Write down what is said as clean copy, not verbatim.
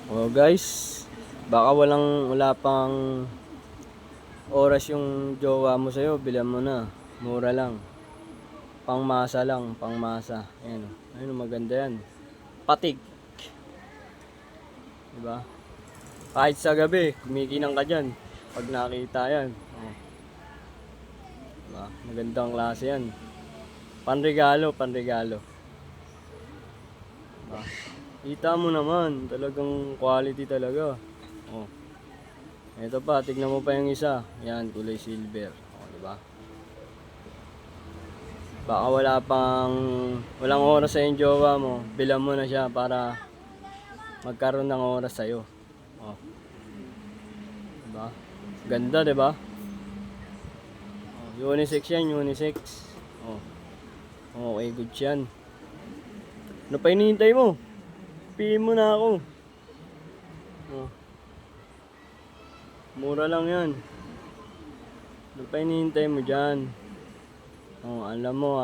Oh guys, baka wala pang oras yung jowa mo sa'yo, bilan mo na. Mura lang. Pangmasa lang, pangmasa. Ayan, ayun, maganda yan. Patik, diba? Kahit sa gabi, kumikinang ka dyan. Pag nakita yan. Oh, diba? Magandang klase yan. Panregalo, panregalo. Diba? Kita mo naman, talagang quality talaga. Oh. Ito pa, tignan mo pa yung isa. Yan, kulay silver. O, diba? Baka walang oras sa yung jowa mo. Bilan mo na siya para magkaroon ng oras sa'yo. O, diba? Ganda, diba? O, unisex yan, unisex. O, okay, good yan. Ano pa hinihintay mo? Pihin mo na ako. O, mura lang yan. Ano pa hinihintay mo dyan? Oh, alam mo